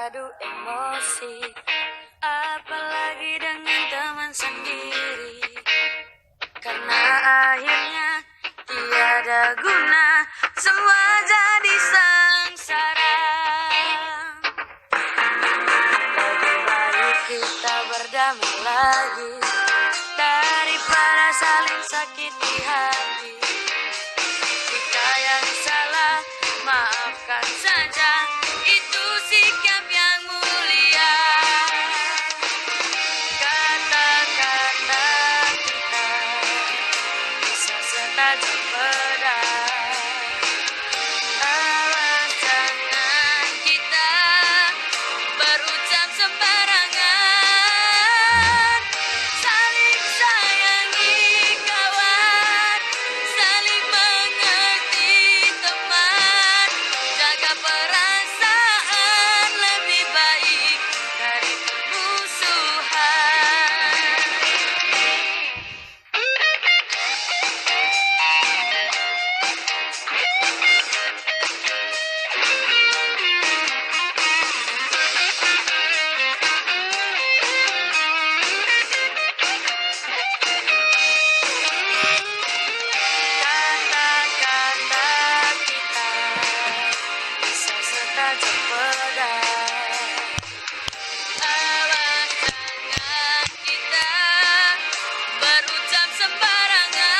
adu emosi, apalagi dengan teman sendiri. Karena akhirnya tiada guna, semua jadi sengsara. Lebih baik kita berdamai lagi daripada saling sakiti hati. Kita yang salah, maafkan saja, itu sikap yang mulia. Kata-kata kita bisa setajam pedang. Awas jangan kita berucap sembarangan. Saling sayangi kawan, saling mengerti teman. Jaga perasaan lebih baik dari permusuhan. Kata-kata kita bisa setajam pedang. Awas jangan kita berucap sembarangan.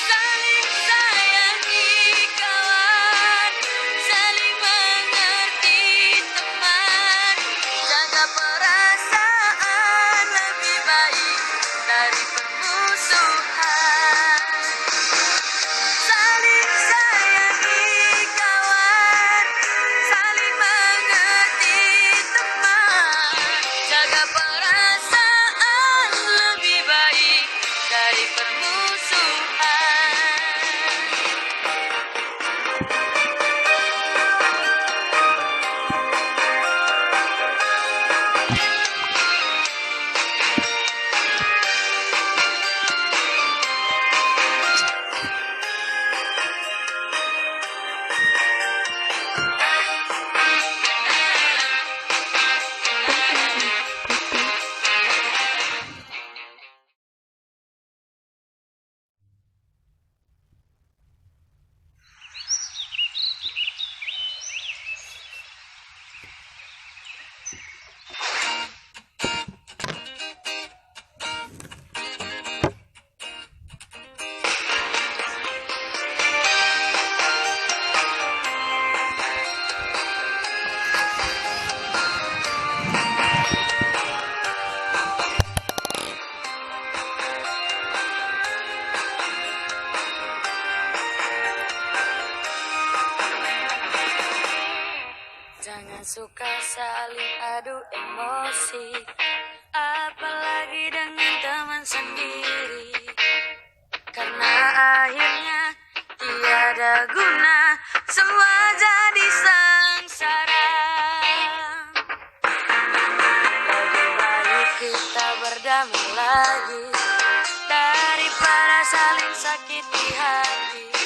Saling sayangi kawan, saling mengerti teman. Jaga perasaan lebih baik dari permusuhan. Saling sayangi kawan, saling mengerti teman. Jaga perasaan lebih baik dari permusuhan. Jangan suka saling adu emosi, apalagi dengan teman sendiri. Karena akhirnya tiada guna, semua jadi sengsara. Lebih baik kita berdamai lagi daripada saling sakiti hati.